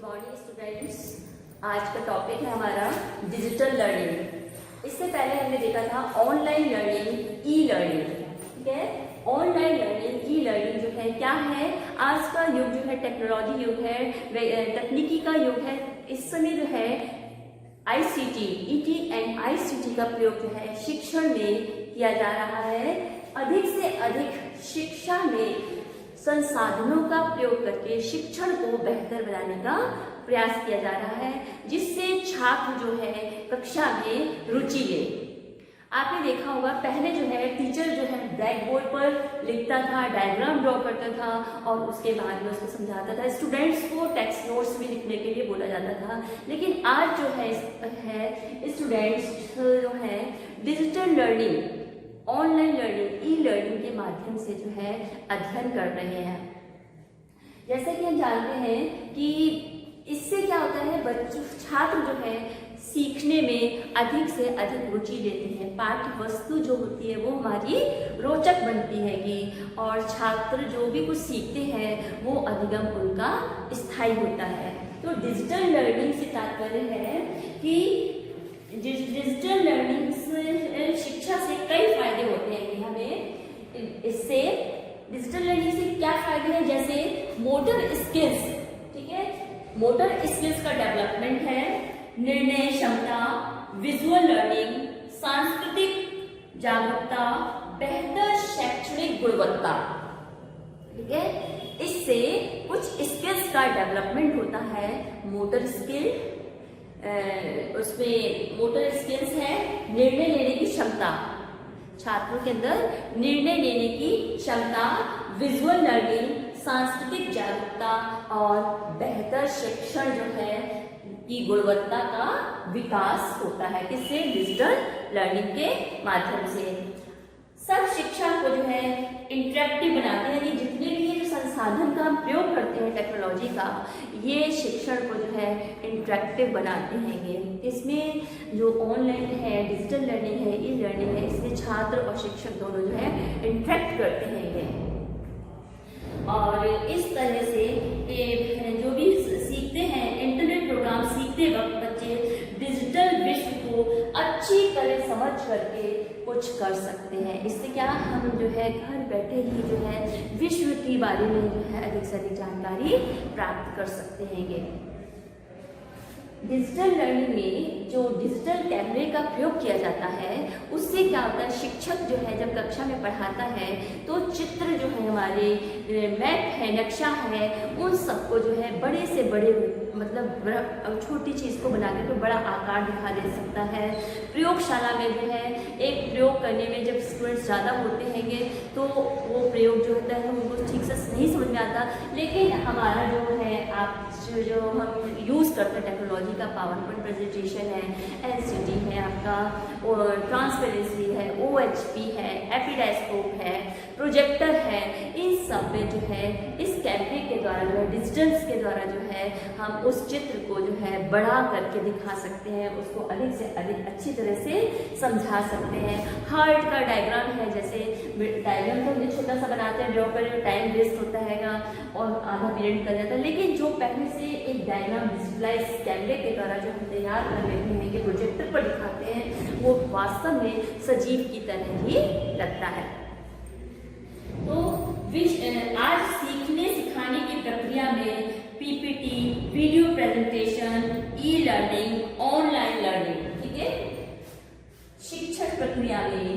Morning students. आज का topic है हमारा डिजिटल लर्निंग। इससे पहले हमने देखा था ऑनलाइन लर्निंग, ई लर्निंग। ठीक है, ऑनलाइन लर्निंग, ई लर्निंग जो है क्या है, आज का युग जो है टेक्नोलॉजी युग है, तकनीकी का युग है। इस समय जो है आईसीटी, ईटी एंड आईसीटी का प्रयोग जो है शिक्षण में किया जा रहा है। अधिक से अधिक शिक्षा में संसाधनों का प्रयोग करके शिक्षण को बेहतर बनाने का प्रयास किया जा रहा है, जिससे छात्र जो है कक्षा में रुचि ले। आपने देखा होगा पहले जो है टीचर जो है ब्लैक बोर्ड पर लिखता था, डायग्राम ड्रॉ करता था और उसके बाद में उसको समझाता था। स्टूडेंट्स को टेक्स्ट नोट्स भी लिखने के लिए बोला जाता था। लेकिन आज जो है स्टूडेंट्स जो है digital learning, online learning, e learning के माध्यम से जो है अध्ययन कर रहे हैं। जैसे कि हम जानते हैं कि इससे क्या होता है, बच्चों छात्र जो है सीखने में अधिक से अधिक रुचि लेते हैं। पाठ्य वस्तु जो होती है वो हमारी रोचक बनती हैगी और छात्र जो भी कुछ सीखते हैं वो अधिगम उनका स्थायी होता है। तो डिजिटल लर्निंग से तात्पर्य है कि डिजिटल लर्निंग से शिक्षा से कई फायदे होते हैं कि हमें इससे डिजिटल लर्निंग से क्या फायदे हैं, जैसे मोटर स्किल्स, ठीक है, मोटर स्किल्स का डेवलपमेंट है, निर्णय क्षमता, विजुअल लर्निंग, सांस्कृतिक जागरूकता, बेहतर शैक्षणिक गुणवत्ता। ठीक है, इससे कुछ स्किल्स का डेवलपमेंट होता है। मोटर स्किल, उसमें मोटर स्किल्स है निर्णय लेने की क्षमता, छात्रों के अंदर निर्णय लेने की क्षमता, विजुअल लर्निंग, सांस्कृतिक जागरूकता और बेहतर शिक्षण जो है की गुणवत्ता का विकास होता है। किससे? डिजिटल लर्निंग के माध्यम से। सब शिक्षा को जो है इंटरेक्टिव बनाते हैं, यानी जितने भी ये संसाधन का प्रयोग करते हैं टेक्नोलॉजी का, ये शिक्षण को जो है इंटरेक्टिव बनाते हैं। इसमें जो ऑनलाइन है, डिजिटल लर्निंग है, ई लर्निंग है, इसमें छात्र और शिक्षक दोनों जो है इंटरेक्ट करते हैं और इस तरह से जो भी सीखते हैं, इंटरनेट प्रोग्राम सीखते वक्त बच्चे डिजिटल विश्व को अच्छी तरह समझ करके कुछ कर सकते हैं। इससे क्या, हम जो है घर बैठे ही जो है विश्व के बारे में जो है अधिक से अधिक जानकारी प्राप्त कर सकते हैं। डिजिटल लर्निंग में जो डिजिटल कैमरे का प्रयोग किया जाता है उससे क्या होता है, शिक्षक जो है जब कक्षा में पढ़ाता है तो चित्र जो है हमारे मैप है, नक्शा है, उन सबको जो है बड़े से बड़े मतलब छोटी चीज़ को बना के तो बड़ा आकार दिखा दे सकता है। प्रयोगशाला में जो है एक प्रयोग करने में जब स्टूडेंट्स ज़्यादा होते हैंगे तो वो प्रयोग जो होता है उनको ठीक से नहीं समझ में आता। लेकिन हमारा जो है जो हम यूज़ करते हैं टेक्नोलॉजी का, पावर पॉइंट प्रेजेंटेशन है, एलसीडी है आपका, और ट्रांसपेरेंसी है, ओएचपी है, एपिडास्कोप है, प्रोजेक्टर है, इन सब में जो है इस कैमरे के द्वारा जो है डिजिटल्स के द्वारा जो है हम उस चित्र को जो है बड़ा करके दिखा सकते हैं, उसको अधिक से अधिक अच्छी तरह से समझा सकते हैं। हार्ट का डायग्राम है, जैसे डायग्राम तो हम छोटा सा बनाते हैं, ड्रॉ करने में टाइम वेस्ट होता है और आधा पीरियड निकल जाता है। लेकिन जो पहले से एक डायग्राम डिजिटलाइज कैमरे के द्वारा जो हम तैयार कर लेते हैं कि प्रोजेक्टर पर दिखाते हैं, वो वास्तव में सजीव की तरह ही लगता है। तो आज सीखने सिखाने की प्रक्रिया में पीपीटी, वीडियो प्रेजेंटेशन, ई लर्निंग, ऑनलाइन लर्निंग, ठीक है, शिक्षण प्रक्रिया में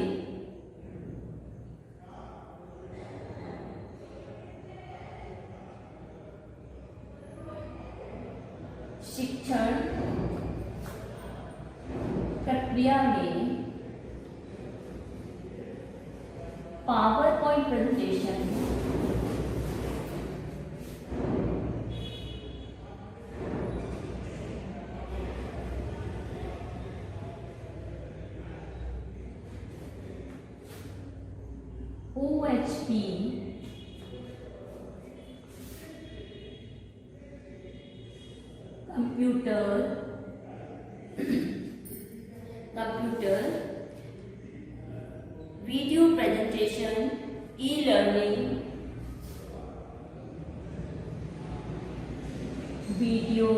power point presentation, OHP, computer video presentation, e learning, video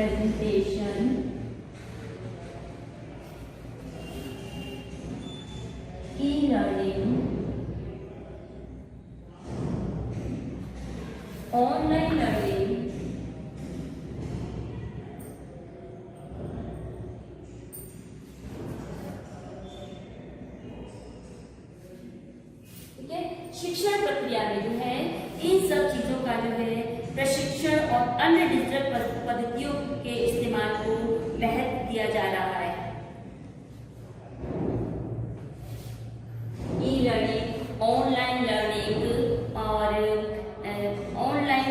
presentation, ई लर्निंग, ऑनलाइन लर्निंग, ठीक है। शिक्षण प्रक्रिया में जो है इन सब चीजों का जो है प्रशिक्षण और अन्य डिजिटल पद्धतियों के इस्तेमाल को महत्व दिया जा रहा है। ई लर्निंग, ऑनलाइन लर्निंग और ऑनलाइन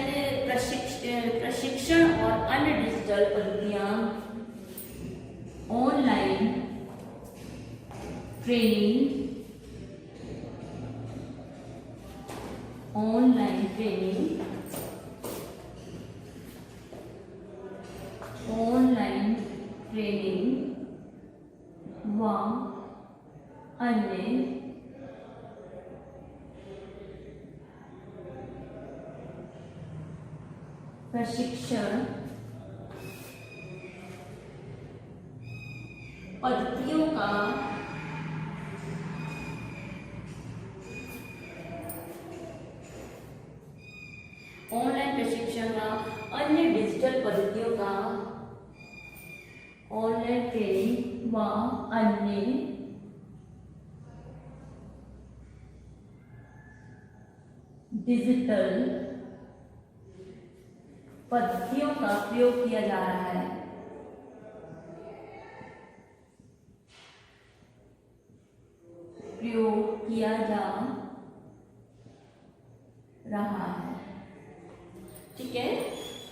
प्रशिक्षण और अन्य डिजिटल पद्धतियां, online training, online training, online training व अन्य प्रशिक्षण पद्धतियों का ऑनलाइन प्रशिक्षण व अन्य डिजिटल पद्धतियों का ऑनलाइन ट्रेनिंग व अन्य डिजिटल पद्धतियों का प्रयोग किया जा रहा है। प्रयोग किया जा रहा है, ठीक है।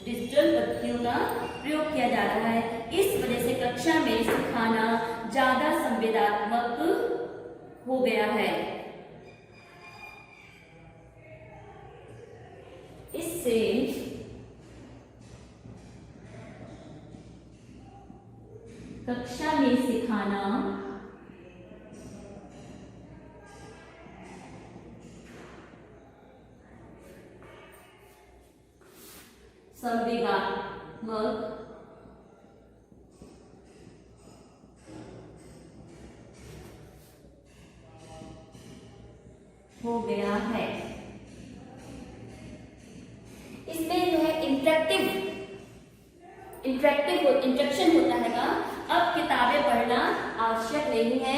डिजिटल पद्धतियों का प्रयोग किया जा रहा है। इस वजह से कक्षा में सिखाना ज्यादा संवेदनात्मक हो गया है। इससे कक्षा में सिखाना संवेदनात्मक हो गया है। इसमें जो है इंटरेक्शन होता है ना। अब किताबें पढ़ना आवश्यक नहीं है,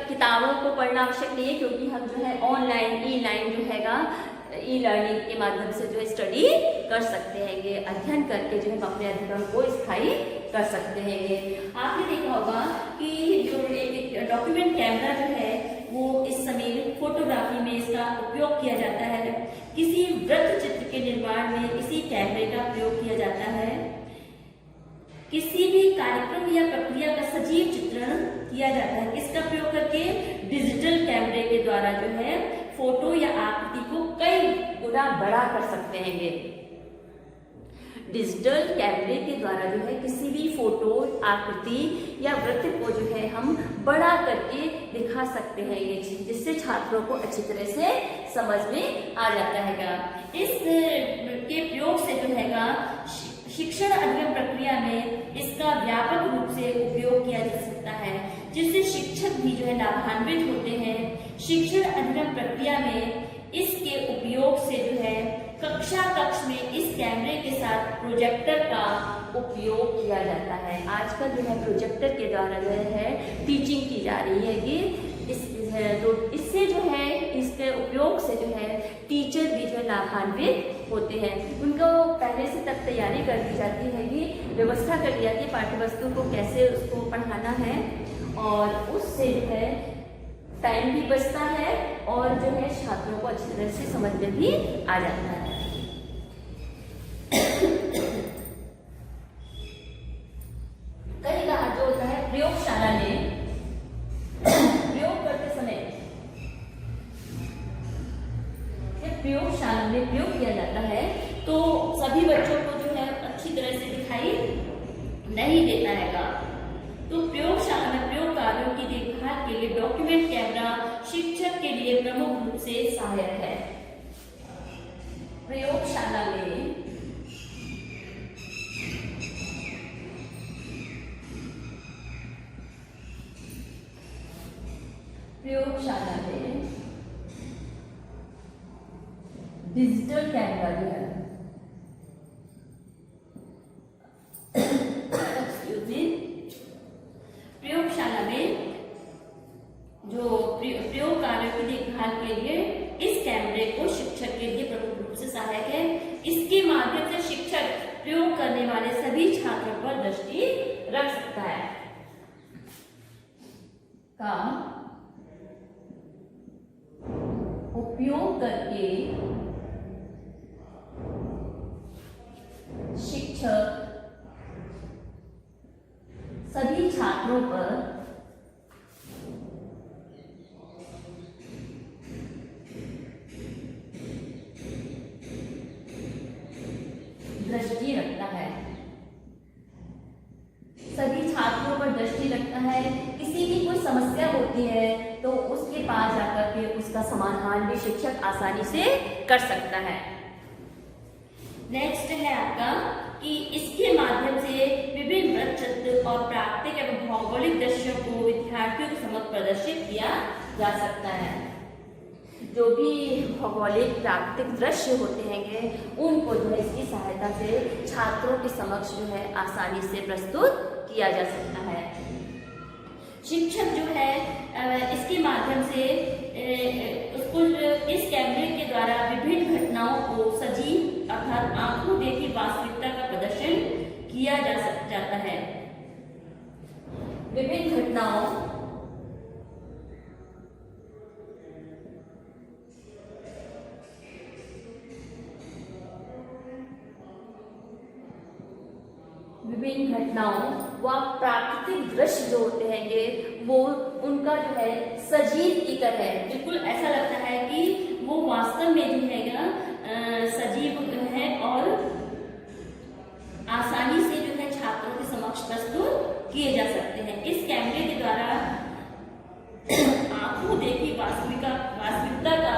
किताबों को पढ़ना आवश्यक नहीं है, क्योंकि हम जो है ऑनलाइन ई लर्निंग के माध्यम से जो स्टडी कर सकते हैं, ये अध्ययन करके जो है अपने अध्ययन को स्थायी कर सकते हैं। आपने देखा होगा कि जो एक डॉक्यूमेंट कैमरा जो है वो इस समय फोटोग्राफी में इसका उपयोग किया जाता है। किसी वृत्त चित्र के निर्माण में इसी कैमरे का प्रयोग किया जाता है। किसी भी कार्यक्रम या प्रक्रिया का सजीव चित्रण किया जाता है, इसका प्रयोग करके डिजिटल कैमरे के द्वारा जो है फोटो या आकृति को कई गुना बड़ा कर सकते हैं। ये डिजिटल कैमरे के द्वारा जो है किसी भी फोटो, आकृति या वृत्त को जो है हम बड़ा करके दिखा सकते हैं, ये चीज, जिससे छात्रों को अच्छी तरह से समझ में आ जाता है। इस के प्रयोग से जो है शिक्षण अध्ययन प्रक्रिया में इसका व्यापक रूप से उपयोग किया जा सकता है, जिससे शिक्षक भी जो है लाभान्वित होते हैं। शिक्षण अध्ययन प्रक्रिया में इसके उपयोग से जो है कक्ष में इस कैमरे के साथ प्रोजेक्टर का उपयोग किया जाता है। आजकल जो है प्रोजेक्टर के द्वारा जो है टीचिंग की जा रही है कि इससे जो है इसके उपयोग से जो है टीचर भी जो है लाभान्वित होते हैं। उनको पहले से तक तैयारी कर दी जाती है, कि व्यवस्था कर दी जाती है पाठ्य वस्तु को कैसे उसको पढ़ाना है, और उससे जो है टाइम भी बचता है और जो है छात्रों को अच्छी तरह से समझ में भी आ जाता है। कई बार जो होता है प्रयोगशाला में प्रयोग करते समय प्रयोगशाला में प्रयोग किया जाता है, तो सभी बच्चों को जो है अच्छी तरह से दिखाई नहीं देता है। तो प्रयोगशाला में प्रयोग कार्यों की देखभाल के लिए डॉक्यूमेंट कैमरा शिक्षक के लिए प्रमुख रूप से सहायक है। प्रयोगशाला में प्रयोगशाला में डिजिटल कैमरा जो है, प्रयोगशाला में जो प्रयोग कार्यों की देखभाल के लिए इस कैमरे को शिक्षक के लिए प्रमुख रूप से सहायक है। इसके माध्यम से शिक्षक प्रयोग करने वाले सभी छात्रों पर दृष्टि रख सकता है। का उपयोग करके शिक्षक सभी छात्रों पर दृष्टि रखता है। सभी छात्रों पर दृष्टि रखता है। किसी की कोई समस्या होती है तो उसके पास जाकर के उसका समाधान भी शिक्षक आसानी से कर सकता है। नेक्स्ट है आपका कि इसके माध्यम से विभिन्न वृत्तचित्र और प्राकृतिक एवं भौगोलिक दृश्यों को विद्यार्थियों के समक्ष प्रदर्शित किया जा सकता है। जो भी भौगोलिक प्राकृतिक दृश्य होते हैं उनको जो है इसकी सहायता से छात्रों के समक्ष जो है आसानी से प्रस्तुत किया जा सकता है। शिक्षक जो है इसके माध्यम से उसको इस कैमरे के द्वारा विभिन्न घटनाओं को सजीव अर्थात आंखों देखी वास्तविकता का प्रदर्शन किया जाता है। विभिन्न घटनाओं व प्राकृतिक दृश्य जो होते हैं वो उनका जो है सजीव की तरह बिल्कुल ऐसा लगता है कि वो वास्तव में जो है सजीव है और आसानी से जो है छात्रों के समक्ष प्रस्तुत किए जा सकते हैं। इस कैमरे के द्वारा आंखों देखी वास्तविकता का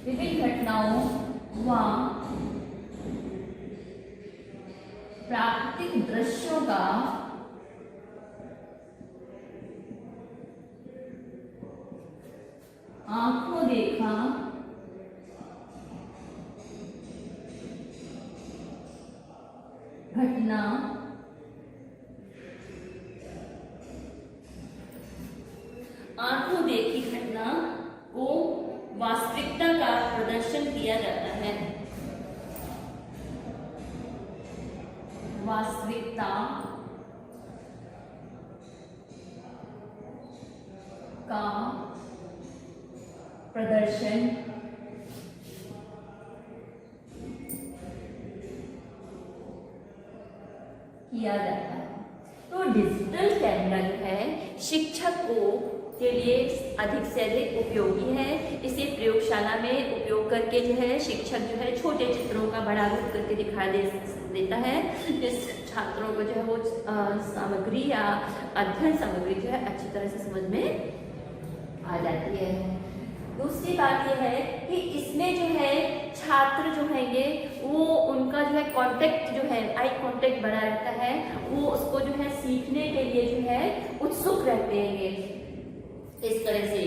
विभिन्न घटनाओं व प्राकृतिक दृश्यों का आंखों देखा घटना आंखों देखी घटना को वास्तविकता का प्रदर्शन किया जाता है। वास्तविकता का प्रदर्शन किया जाता है। तो डिजिटल कैमरा जो है शिक्षक को के लिए अधिक से अधिक उपयोगी है। इसे प्रयोगशाला में उपयोग करके जो है शिक्षक जो है छोटे चित्रों का बड़ा रूप करके दिखाई देता है, जिस छात्रों को जो है वो सामग्री या अध्ययन सामग्री जो है अच्छी तरह से समझ में आ जाती है। दूसरी बात यह है कि इसमें जो है छात्र जो है वो उनका जो है कांटेक्ट जो है आई कांटेक्ट बना रहता है, वो उसको जो है सीखने के लिए जो है उत्सुक रहते हैं। इस तरह से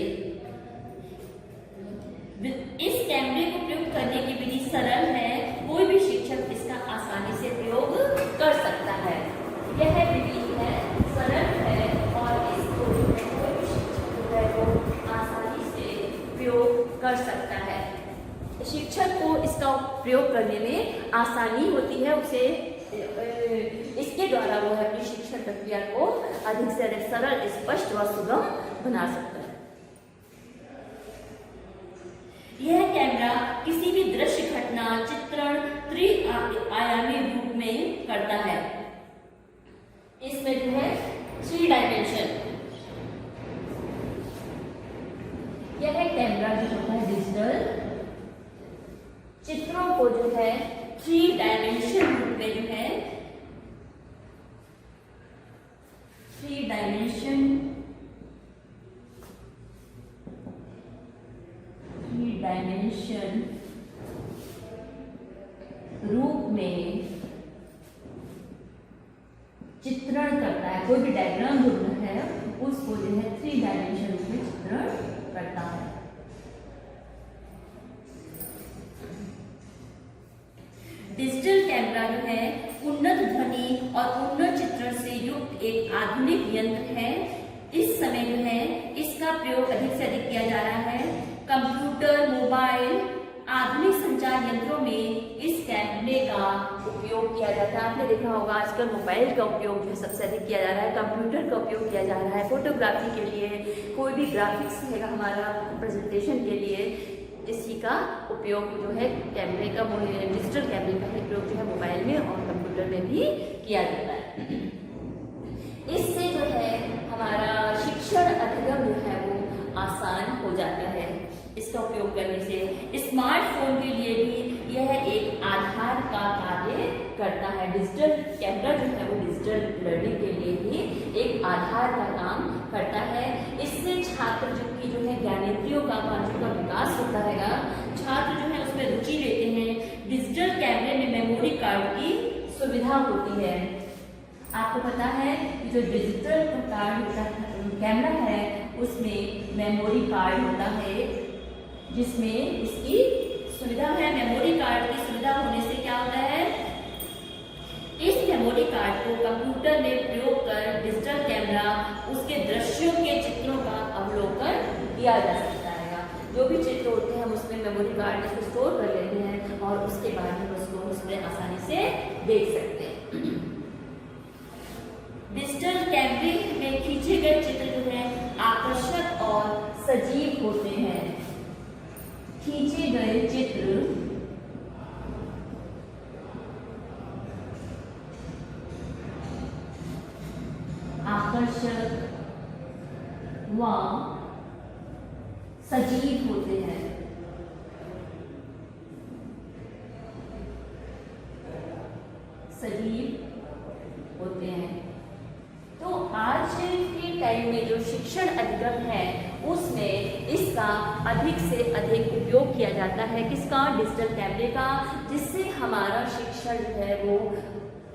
इस कैमरे को प्रयोग करने की विधि सरल है, कोई भी शिक्षक इसका आसानी से प्रयोग कर सकता है। यह विधि है सरल है और इसको कोई भी शिक्षक जो है वो आसानी से प्रयोग कर सकता है। शिक्षक को इसका प्रयोग करने में आसानी होती है, उसे इसके द्वारा वो अपनी शिक्षण प्रक्रिया को अधिक से अधिक सरल, स्पष्ट व सुगम बना सकता है। यह कैमरा किसी भी दृश्य घटना चित्रण त्रि-आयामी रूप में करता है। इसमें जो है 3 डायमेंशन, यह कैमरा जो होता है डिजिटल चित्रों को जो है 3 डायमेंशन रूप में जो है 3 डायमेंशन रूप में चित्रण करता है। कोई भी डायग्राम जो है उसको जो है 3 डायमेंशन में चित्रण करता है। डिजिटल कैमरा जो है उन्नत ध्वनि और उन्नत चित्रण से युक्त एक आधुनिक यंत्र है। इस समय जो है इसका प्रयोग अधिक से अधिक किया जा रहा है। कंप्यूटर, मोबाइल, आधुनिक संचार यंत्रों में इस कैमरे का उपयोग किया जाता है। आपने देखा होगा आजकल मोबाइल का उपयोग जो है सबसे अधिक किया जा रहा है, कंप्यूटर का उपयोग किया जा रहा है फोटोग्राफी के लिए, कोई भी ग्राफिक्स है हमारा प्रेजेंटेशन के लिए, इसी का उपयोग जो है कैमरे का, डिजिटल कैमरे का उपयोग जो है मोबाइल में और कंप्यूटर में भी किया जाता है। इससे जो है हमारा शिक्षण अधिगम जो है वो आसान हो जाता है इसका उपयोग करने से। स्मार्टफोन के लिए भी यह एक आधार का कार्य करता है। डिजिटल कैमरा जो है वो डिजिटल लर्निंग के लिए भी एक आधार का काम करता है। इससे छात्र जो है ज्ञानेंद्रियों का मानसिक का विकास होता है। छात्र जो है उसमें रुचि लेते हैं। डिजिटल कैमरे में मेमोरी कार्ड की सुविधा होती है। आपको पता है कि जो डिजिटल कार्ड होता है कैमरा है उसमें मेमोरी कार्ड होता है, जिसमें इसकी सुविधा है। मेमोरी कार्ड की सुविधा होने से क्या होता है, इस मेमोरी कार्ड को कंप्यूटर में प्रयोग कर डिजिटल कैमरा उसके दृश्यों के चित्रों का अवलोकन किया जा सकता है। जो भी चित्र होते हैं हम उसमें मेमोरी कार्ड में उसको स्टोर कर लेते हैं और उसके बाद हम उसको उसमें आसानी से देख सकते हैं। डिजिटल कैमरे में खींचे गए चित्र जो है आकर्षक और सजीव होते हैं। खींचे गए चित्र आकर्षक व सजीव होते हैं। सजीव होते हैं। तो आज के टाइम में जो शिक्षण अधिगम है उसमें इसका अधिक से अधिक उपयोग किया जाता है। किसका? डिजिटल कैमरे का, जिससे हमारा शिक्षण जो है वो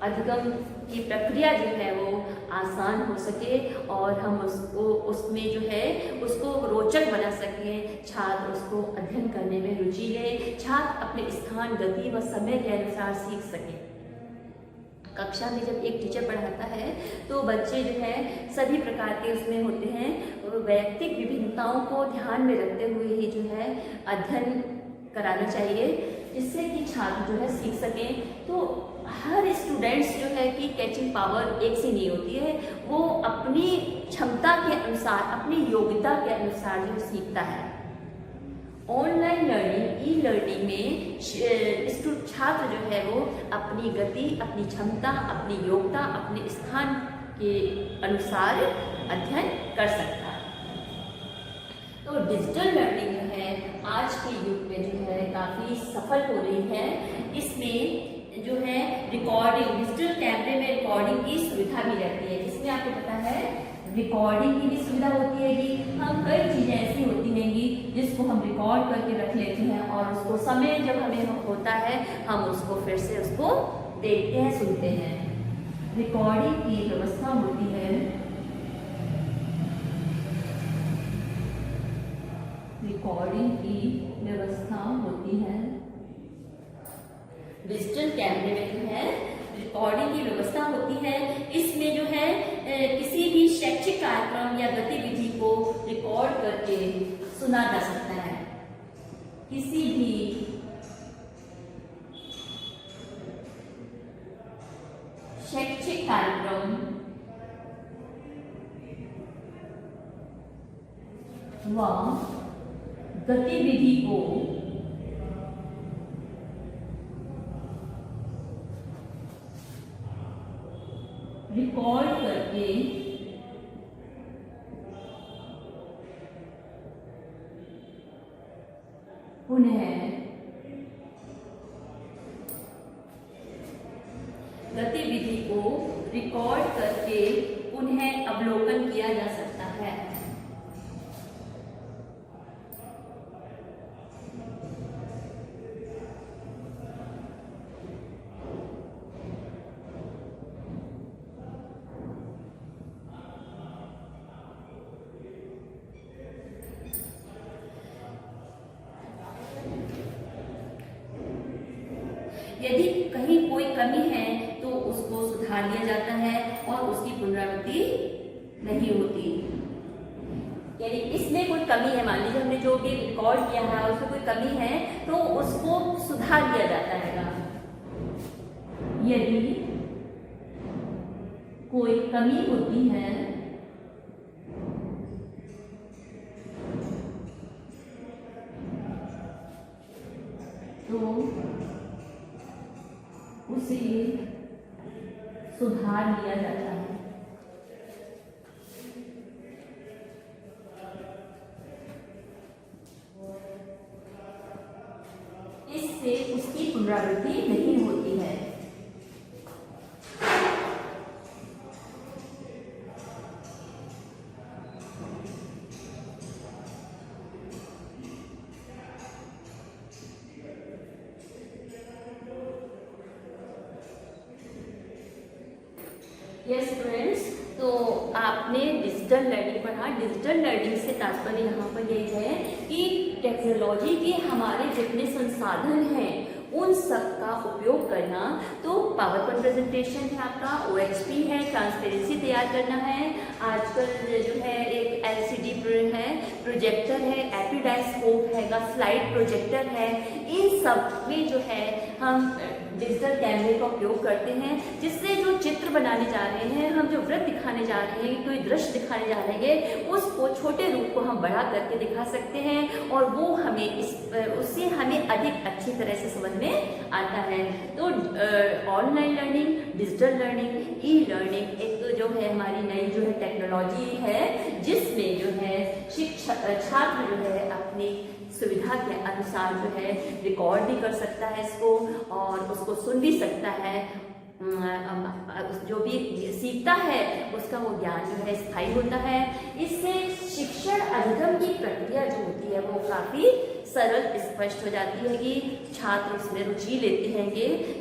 अधिगम की प्रक्रिया जो है वो आसान हो सके और हम उसको उसमें जो है उसको रोचक बना सकें। छात्र उसको अध्ययन करने में रुचि ले, छात्र अपने स्थान, गति व समय के अनुसार सीख सके। कक्षा में जब एक टीचर पढ़ाता है तो बच्चे जो है सभी प्रकार के उसमें होते हैं, वैयक्तिक विभिन्नताओं को ध्यान में रखते हुए ही जो है अध्ययन कराना चाहिए, जिससे कि छात्र जो है सीख सकें। तो हर स्टूडेंट्स जो है कि कैचिंग पावर एक सी नहीं होती है, वो अपनी क्षमता के अनुसार, अपनी योग्यता के अनुसार जो सीखता है। ऑनलाइन लर्निंग, ई लर्निंग में छात्र जो है वो अपनी गति, अपनी क्षमता, अपनी योग्यता, अपने स्थान के अनुसार अध्ययन कर सकता है। तो डिजिटल लर्निंग जो है आज के युग में जो है काफ़ी सफल हो रही है। इसमें जो है रिकॉर्डिंग, डिजिटल कैमरे में रिकॉर्डिंग की सुविधा भी रहती है, जिसमें आपको पता है रिकॉर्डिंग की भी सुविधा होती है कि हम कई चीज़ें ऐसी होती हैंगी जिसको हम रिकॉर्ड करके रख लेते हैं और उसको समय जब हमें होता है हम उसको फिर से उसको देखते हैं, सुनते हैं। रिकॉर्डिंग की व्यवस्था होती है, रिकॉर्डिंग की व्यवस्था होती है। डिजिटल कैमरे में जो है रिकॉर्डिंग की व्यवस्था होती है। इसमें जो है किसी भी शैक्षिक कार्यक्रम या गतिविधि को रिकॉर्ड करके सुना जा सकता है। किसी भी शैक्षिक कार्यक्रम व गतिविधि को रिकॉर्ड करके पुनः गतिविधि को रिकॉर्ड करके पुनः अवलोकन किया जा सकता है। कमी है तो उसको सुधार लिया जाता है और उसकी पुनरावृत्ति नहीं होती। यानी इसमें कोई कमी है, मान लीजिए हमने जो भी रिकॉर्ड किया है उसमें कोई कमी है तो उसको सुधार लिया जाता है। यदि कोई कमी होती है तो उसे सुधार लिया जाता है। इससे उसकी पुनरावृत्ति नहीं होती है। यस फ्रेंड्स, तो आपने डिजिटल लर्निंग पढ़ा। डिजिटल लर्निंग से तात्पर्य यहाँ पर यही है कि टेक्नोलॉजी के हमारे जितने संसाधन हैं उन सब का उपयोग करना। तो पावर पॉइंट प्रेजेंटेशन है आपका, OHP है, ट्रांसपेरेंसी तैयार करना है, आजकल जो है एक LCD है, प्रोजेक्टर है, एपिडाइस्कोप है, स्लाइड प्रोजेक्टर है, इन सब में जो है हम डिजिटल कैमरे का उपयोग करते हैं, जिससे जो चित्र बनाने जा रहे हैं, हम जो वृत्त दिखाने जा रहे हैं, कोई दृश्य दिखाने जा रहे हैं, उसको छोटे रूप को हम बड़ा करके दिखा सकते हैं और वो हमें उससे हमें अधिक अच्छी तरह से समझ में आता है। तो online learning, digital learning, e learning एक जो है हमारी नई जो है टेक्नोलॉजी है, जिसमें जो है छात्र जो है अपनी सुविधा के अनुसार जो है रिकॉर्ड भी कर सकता है इसको और उसको सुन भी सकता है। जो भी सीखता है उसका वो ज्ञान जो है स्थायी होता है। इससे शिक्षण अधिगम की प्रक्रिया जो होती है वो काफी सरल स्पष्ट हो जाती है कि छात्र उसमें रुचि लेते हैं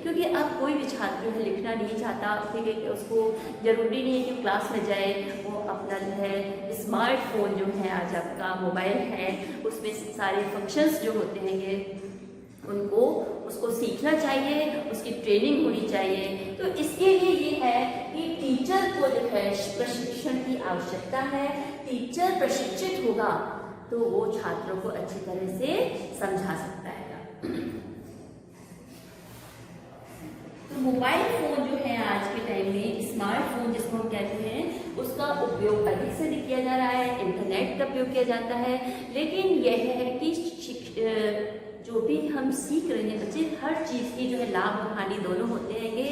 क्योंकि अब कोई भी छात्र जो है लिखना नहीं चाहता, ठीक है, उसको जरूरी नहीं है कि क्लास में जाए, वो अपना जो है स्मार्टफोन जो है आज आपका मोबाइल है उसमें सारे फंक्शंस जो होते हैं उनको उसको सीखना चाहिए, उसकी ट्रेनिंग होनी चाहिए। तो इसके लिए ये है कि टीचर को जो है प्रशिक्षण की आवश्यकता है। टीचर प्रशिक्षित होगा तो वो छात्रों को अच्छी तरह से समझा सकता है। तो मोबाइल फोन जो है आज के टाइम में, स्मार्टफोन जिसको हम कहते हैं, उसका उपयोग अधिक से अधिक किया जा रहा है, इंटरनेट का उपयोग किया जाता है। लेकिन यह है कि जो भी हम सीख रहे हैं बच्चे, हर चीज़ की जो है लाभ और हानि दोनों होते हैं कि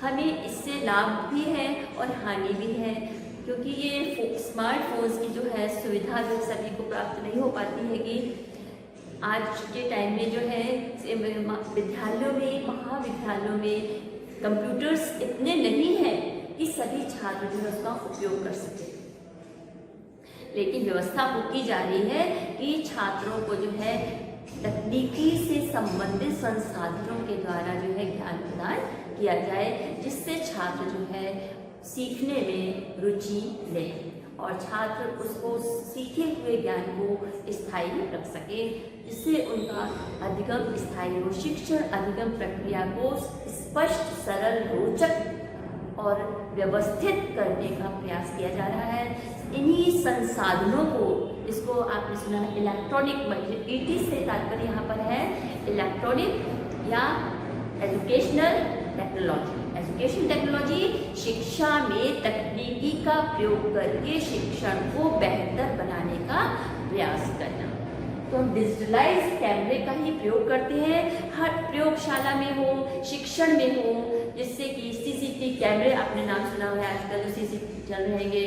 हमें इससे लाभ भी है और हानि भी है, क्योंकि ये स्मार्टफोन्स की जो है सुविधा जो सभी को प्राप्त नहीं हो पाती है कि आज के टाइम में जो है विद्यालयों में, महाविद्यालयों में कंप्यूटर्स इतने नहीं हैं कि सभी छात्र जो है उसका उपयोग कर सके। लेकिन व्यवस्था वो की जा रही है कि छात्रों को जो है तकनीकी से संबंधित संसाधनों के द्वारा जो है ज्ञान प्रदान किया जाए, जिससे छात्र जो है सीखने में रुचि लें और छात्र उसको सीखे हुए ज्ञान को स्थायी रख सके, जिससे उनका अधिगम स्थायी हो। शिक्षण अधिगम प्रक्रिया को स्पष्ट, सरल, रोचक और व्यवस्थित करने का प्रयास किया जा रहा है। इन्हीं संसाधनों को, इसको आपने सुना है इलेक्ट्रॉनिक मल्टीप्लिसिटी से तात्पर्य यहाँ पर है इलेक्ट्रॉनिक या एजुकेशनल टेक्नोलॉजी। एजुकेशन टेक्नोलॉजी शिक्षा में तकनीकी का प्रयोग करके शिक्षण को बेहतर बनाने का प्रयास करना। तो हम डिजिटलाइज कैमरे का ही प्रयोग करते हैं, हर प्रयोगशाला में हो, शिक्षण में हो, जिससे कि CCTV कैमरे, आपने नाम सुना है आजकल जो CCTV चल रहेंगे,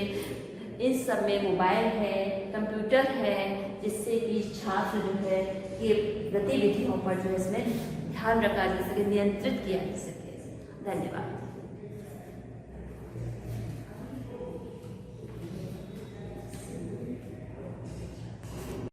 इन सब में मोबाइल है, कंप्यूटर है, जिससे कि छात्र जो है ये गतिविधियों पर जो है इसमें ध्यान रखा जा सके, नियंत्रित किया जा सके। धन्यवाद।